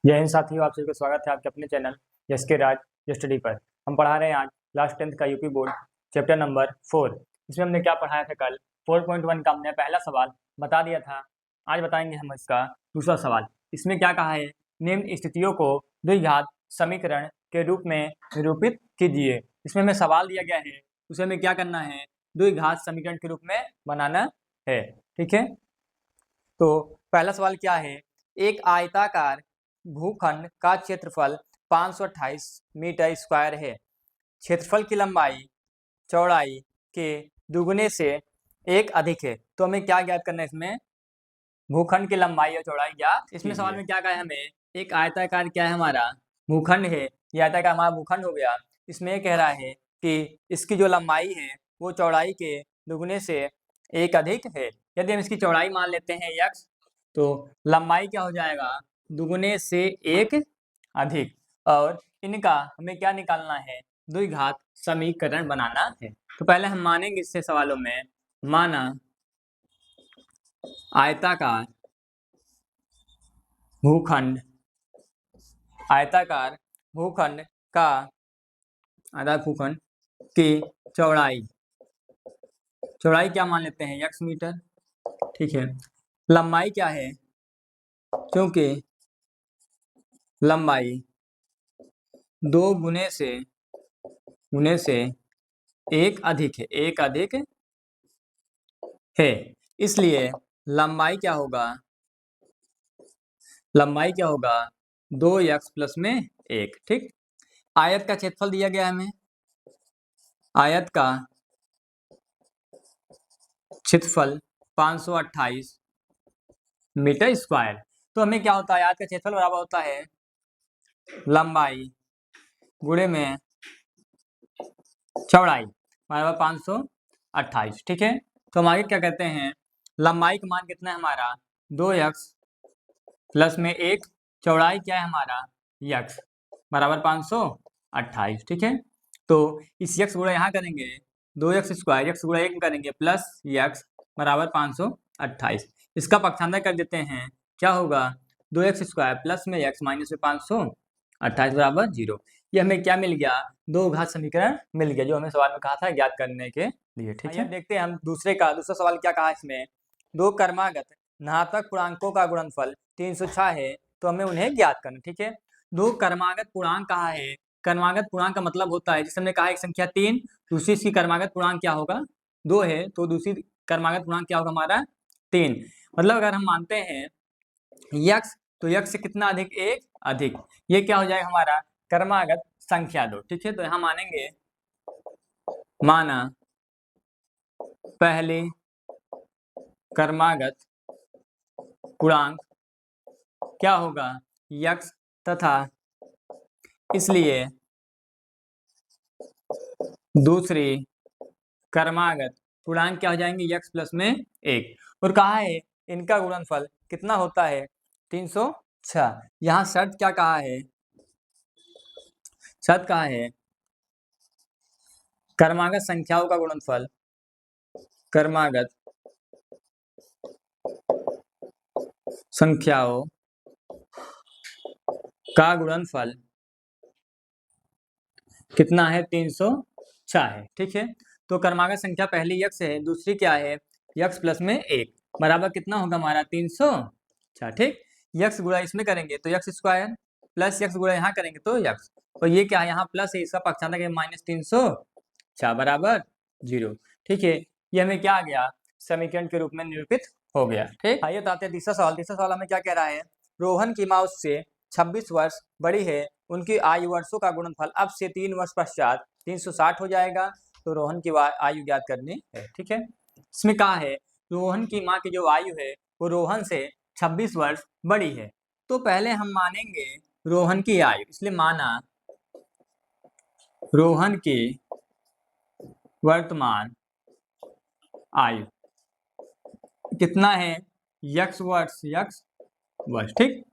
जय हिंद साथियों, आप सभी का स्वागत है आपके अपने चैनल यस के राज स्टडी पर। हम पढ़ा रहे हैं आज क्लास 10th का यूपी बोर्ड चैप्टर नंबर 4। इसमें हमने क्या पढ़ाया था कल 4.1 का हमने पहला सवाल बता दिया था। आज बताएंगे हम इसका दूसरा सवाल। इसमें क्या कहा है, निम्न स्थितियों को द्विघात समीकरण के रूप में निरूपित कीजिए। इसमें हमें सवाल दिया गया है, उसे हमें क्या करना है, द्विघात समीकरण के रूप में बनाना है। ठीक है, तो पहला सवाल क्या है, एक आयताकार भूखंड का क्षेत्रफल 528 मीटर स्क्वायर है। क्षेत्रफल की लंबाई चौड़ाई के दुगुने से एक अधिक है। तो हमें क्या ज्ञात करना है, इसमें भूखंड की लंबाई और चौड़ाई ज्ञात। इसमें सवाल में क्या कहा है, हमें एक आयताकार क्या है, हमारा भूखंड है। ये आयताकार हमारा भूखंड हो गया। इसमें ये कह रहा है कि इसकी जो लंबाई है वो चौड़ाई के दुगुने से एक अधिक है। यदि हम इसकी चौड़ाई मान लेते हैं x, तो लंबाई क्या हो जाएगा, दुगुने से एक अधिक। और इनका हमें क्या निकालना है, द्विघात समीकरण बनाना है। तो पहले हम मानेंगे इससे सवालों में, माना आयताकार भूखंड का आधा भूखंड की चौड़ाई क्या मान लेते हैं, x मीटर। ठीक है, लंबाई क्या है, क्योंकि लंबाई दो गुने से एक अधिक है, इसलिए लंबाई क्या होगा, 2x प्लस में 1। ठीक, आयत का क्षेत्रफल दिया गया है हमें, आयत का क्षेत्रफल 528 मीटर स्क्वायर। तो हमें क्या होता है, आयत का क्षेत्रफल बराबर होता है लंबाई गुणे में चौड़ाई बराबर 528। ठीक है, तो हम आगे क्या कहते हैं, लंबाई का मान कितना है हमारा, 2x प्लस में 1, चौड़ाई क्या है हमारा x बराबर 528। ठीक है, तो इस x गुणा यहाँ करेंगे 2x स्क्वायर, x गुणा 1 करेंगे प्लस x बराबर 528। इसका पक्षांतर कर देते हैं, क्या होगा, 2x स्क्वायर प्लस में x माइनस में 528 बराबर 0। ये हमें क्या मिल गया, दो घात समीकरण मिल गया, जो हमें सवाल में कहा था ज्ञात करने के लिए। ठीक है, देखते हैं हम दूसरा सवाल क्या कहा इसमें, दो क्रमागत घातांक पूर्णांकों का गुणनफल 306 है, तो हमें उन्हें ज्ञात करना। ठीक है, दो क्रमागत पूर्णांक कहा है। क्रमागत पूर्णांक का मतलब होता है, जैसे हमने कहा एक संख्या 3, दूसरी इसकी क्रमागत पूर्णांक क्या होगा, 2 है, तो दूसरी क्रमागत पूर्णांक क्या होगा हमारा 3। मतलब अगर हम मानते हैं x, तो x से कितना अधिक, एक अधिक, ये क्या हो जाएगा हमारा क्रमागत संख्या 2। ठीक है, तो यहाँ मानेंगे, माना पहले क्रमागत पूर्णांक क्या होगा x, तथा इसलिए दूसरी क्रमागत पूर्णांक क्या हो जाएंगे, x प्लस में 1। और कहा है इनका गुणनफल कितना होता है, 306। यहाँ शर्त क्या कहा है, क्रमागत संख्याओं का गुणनफल, क्रमागत संख्याओं का गुणनफल कितना है, 306 है। ठीक है, तो क्रमागत संख्या पहली x है, दूसरी क्या है, x प्लस में 1 बराबर कितना होगा हमारा 306। ठीक, x गुणा इसमें करेंगे तो x स्क्वायर प्लस x गुणा यहाँ करेंगे तो x, और ये क्या है यहाँ प्लस है, इसका पक्षांतर माइनस 306 बराबर 0। ठीक है, ये हमें क्या आ गया, समीकरण के रूप में निरूपित हो गया। ठीक, आइए आते हैं तीसरा सवाल हमें क्या कह रहा है, रोहन की माँ उससे 26 वर्ष बड़ी है, उनकी आयु वर्षों का गुणनफल अब से 3 वर्ष पश्चात 360 हो जाएगा। तो रोहन की आयु ज्ञात करनी है। ठीक है, इसमें कहा है रोहन की माँ की जो आयु है वो रोहन से 26 वर्ष बड़ी है। तो पहले हम मानेंगे रोहन की आयु, इसलिए माना रोहन की वर्तमान आयु कितना है, x वर्ष। ठीक,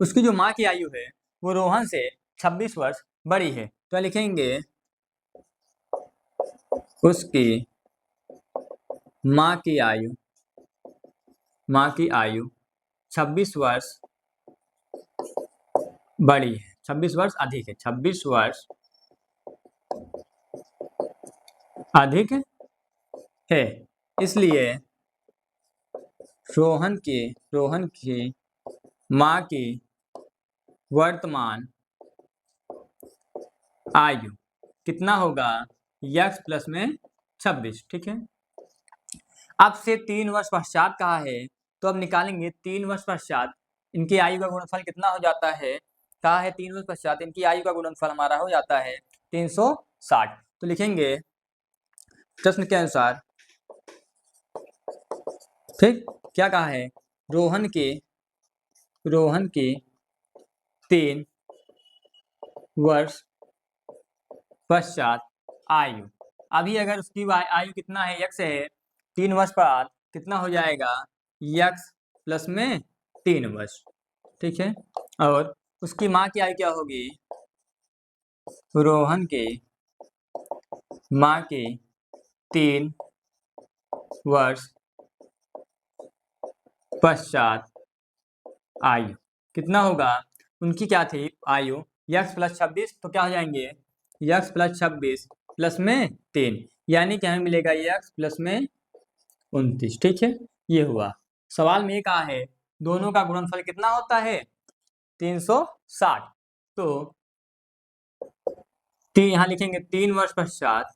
उसकी जो माँ की आयु है वो रोहन से 26 वर्ष बड़ी है, तो लिखेंगे उसकी माँ की आयु 26 वर्ष बड़ी है, 26 वर्ष अधिक है, 26 वर्ष अधिक है। इसलिए रोहन की माँ की वर्तमान आयु कितना होगा, यक्स प्लस में 26। ठीक है, अब से 3 वर्ष पश्चात कहा है, तो अब निकालेंगे 3 वर्ष पश्चात इनकी आयु का गुणनफल कितना हो जाता है। कहा है 3 वर्ष पश्चात इनकी आयु का गुणनफल हमारा हो जाता है 360। तो लिखेंगे प्रश्न के अनुसार, ठीक, क्या कहा है, रोहन के 3 वर्ष पश्चात आयु, अभी अगर उसकी आयु कितना है, यक्स है, 3 वर्ष बाद कितना हो जाएगा, यक्स प्लस में 3 वर्ष। ठीक है, और उसकी माँ की आयु क्या होगी, रोहन के माँ के 3 वर्ष पश्चात आयु कितना होगा, उनकी क्या थी आयु, यक्स प्लस 26, तो क्या हो जाएंगे, यक्स प्लस 26 प्लस में 3, यानी कि हमें मिलेगा यक्स प्लस में 29। ठीक है, ये हुआ। सवाल में ये कहा है दोनों का गुणनफल कितना होता है, 360। तो यहाँ लिखेंगे 3 वर्ष पश्चात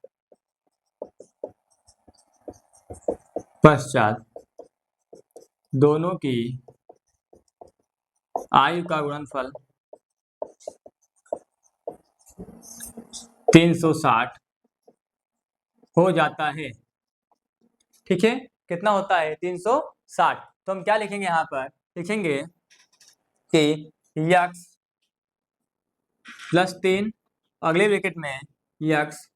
दोनों की आयु का गुणनफल 360 हो जाता है। ठीक है, कितना होता है, 360। तो हम क्या लिखेंगे, यहाँ पर लिखेंगे कि यक्स प्लस 3, अगले ब्रैकेट में यक्स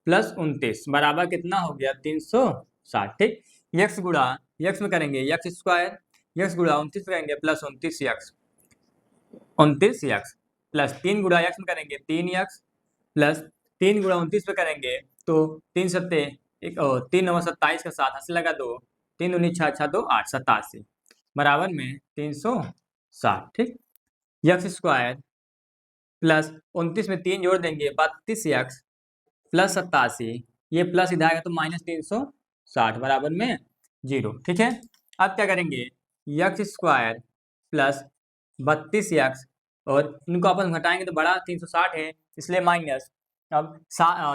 प्लस 29 बराबर कितना हो गया, 360। ठीक, यक्स गुणा यक्स में करेंगे यक्स स्क्वायर, यक्स गुणा 29 में करेंगे प्लस 29 यक्स, 29 यक्स प्लस 3 गुणा यक्स में करेंगे 3 यक्स प्लस 3 गुणा 29 पे करेंगे तो 3 सत्ते 3 9 27 का 7 हंसी लगा 2, 3 दूनी 6 6 2 8 87 बराबर में 360। ठीक, यक्स स्क्वायर प्लस 29 में 3 जोड़ देंगे 32 यक्स प्लस 87, ये प्लस इधर आएगा तो माइनस 360 बराबर में 0। ठीक है, अब क्या करेंगे, यक्स स्क्वायर प्लस 32 यक्स और इनको आपस में घटाएंगे तो बड़ा 360 है, इसलिए माइनस। अब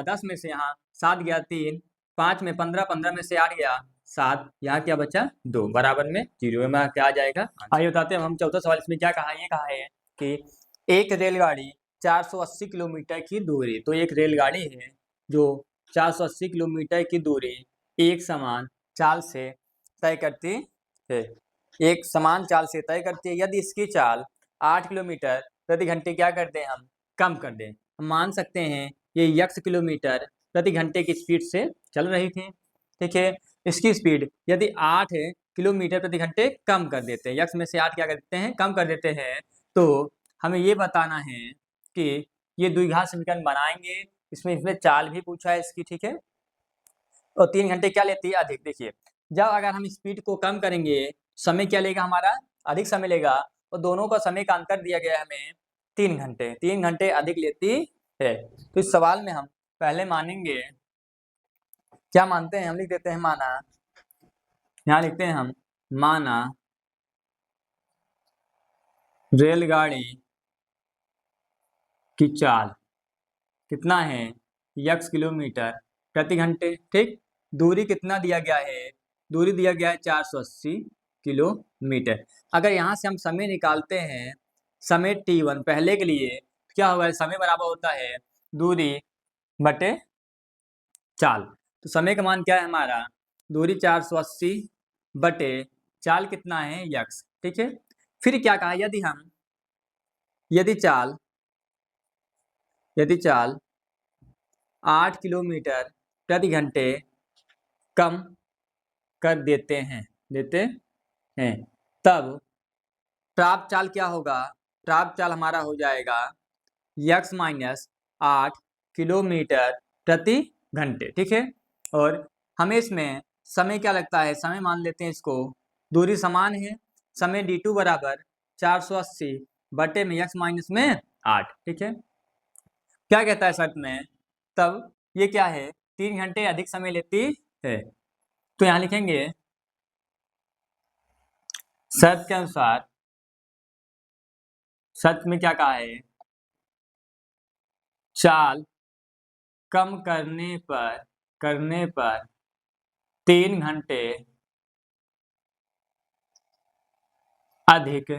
10 में से यहाँ 7 गया 3, 5 में 15, 15 में से 8 गया 7, यहाँ क्या बचा 2 बराबर में 0 में क्या आ जाएगा। आइए बताते हैं हम चौथा सवाल, इसमें क्या कहा है, ये कहा है कि एक रेलगाड़ी 480 किलोमीटर की दूरी, तो एक रेलगाड़ी है जो 480 किलोमीटर की दूरी एक समान चाल से तय करती है, एक समान चाल से तय करती है। यदि इसकी चाल 8 किलोमीटर प्रति घंटे क्या कर दें, हम कम कर दें, हम मान सकते हैं ये यक्स किलोमीटर प्रति घंटे की स्पीड से चल रही थी। ठीक है, इसकी स्पीड यदि 8 किलोमीटर प्रति घंटे कम कर देते हैं, यक्स में से 8 क्या कर देते हैं, कम कर देते हैं, तो हमें ये बताना है कि ये द्विघात समीकरण बनाएंगे। इसमें चाल भी पूछा है इसकी। ठीक है, और 3 घंटे क्या लेती है, अधिक। देखिए, जब अगर हम स्पीड को कम करेंगे समय क्या लेगा हमारा, अधिक समय लेगा, और दोनों का समय का अंतर दिया गया है हमें 3 घंटे, 3 घंटे अधिक लेती है। तो इस सवाल में हम पहले मानेंगे, क्या मानते हैं, हम लिख देते हैं माना, यहाँ लिखते हैं हम माना रेलगाड़ी की चाल कितना है, यक्स किलोमीटर प्रति घंटे। ठीक, दूरी कितना दिया गया है, दूरी दिया गया है 480 किलोमीटर। अगर यहाँ से हम समय निकालते हैं, समय t1 पहले के लिए, क्या होगा, समय बराबर होता है दूरी बटे चाल। तो समय का मान क्या है हमारा, दूरी 480 बटे चाल कितना है, यक्स। ठीक है, फिर क्या कहा, यदि चाल 8 किलोमीटर प्रति घंटे कम कर देते हैं तब प्राप्त चाल क्या होगा, प्राप्त चाल हमारा हो जाएगा यक्स माइनस 8 किलोमीटर प्रति घंटे। ठीक है, और हमें इसमें समय क्या लगता है, समय मान लेते हैं इसको, दूरी समान है, समय d2 बराबर 480 बटे में x माइनस में 8। ठीक है, क्या कहता है शर्त में, तब ये क्या है, 3 घंटे अधिक समय लेती है। तो यहां लिखेंगे शर्त के अनुसार, शर्त में क्या कहा है, चाल कम करने पर 3 घंटे अधिक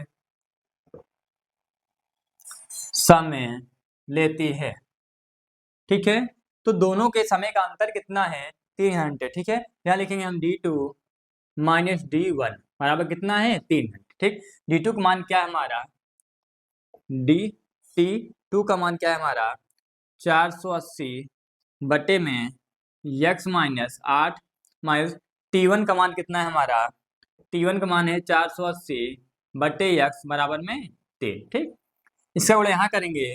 समय लेती है। ठीक है, तो दोनों के समय का अंतर कितना है, 3 घंटे। ठीक है, यहाँ लिखेंगे हम D2 माइनस D1 बराबर कितना है, 3 घंटे। ठीक, D2 का मान क्या है हमारा, DT2 का मान क्या है हमारा, 480 बटे में x माइनस 8 माइनस T1 का मान कितना है हमारा, T1 का मान है 480 बटे x बराबर में 3। ठीक, इसका गुणा यहाँ करेंगे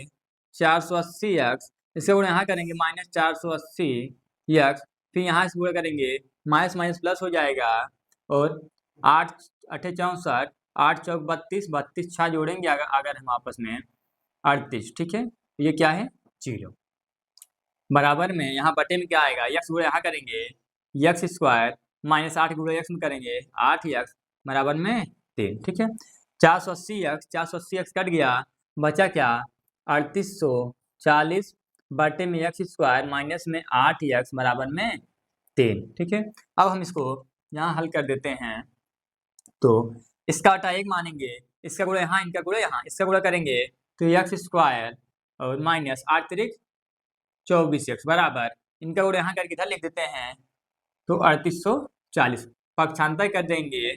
480x, इसका गुणा यहाँ करेंगे माइनस 480x, फिर यहाँ से गुणा करेंगे माइनस माइनस प्लस हो जाएगा, और 8 8 64, 8 चौक 32, 32 छः जोड़ेंगे अगर हम आपस में 38। ठीक है, ये क्या है, 0 बराबर में यहाँ बटे में क्या आएगा, x गुणा यहाँ करेंगे x स्क्वायर माइनस 8 गुणा x में करेंगे 8x बराबर में 3। ठीक है, 480x कट गया, बचा क्या, 3840 बटे में x स्क्वायर माइनस में 8x बराबर में 3। ठीक है, अब हम इसको यहाँ हल कर देते हैं, तो इसका आटा 1 मानेंगे, इसका गुणा यहाँ, इनका गुणा यहाँ, इसका गुणा करेंगे तो x स्क्वायर और माइनस 8 तिरिक 24x बराबर, इनका गुणा यहाँ करके इधर लिख देते हैं, तो 3840 पक्षांतर कर देंगे,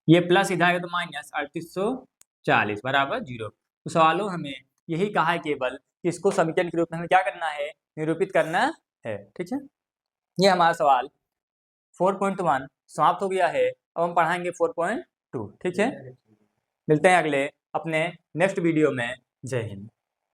ये प्लस इधर आएगा तो माइनस 3840 बराबर 0। तो सवालों हमें यही कहा है केवल कि इसको समीकरण के रूप में हमें क्या करना है, निरूपित करना है। ठीक है, ये हमारा सवाल 4.1 समाप्त हो गया है। अब हम पढ़ाएंगे 4.2। ठीक है, मिलते हैं अगले अपने नेक्स्ट वीडियो में। जय हिंद।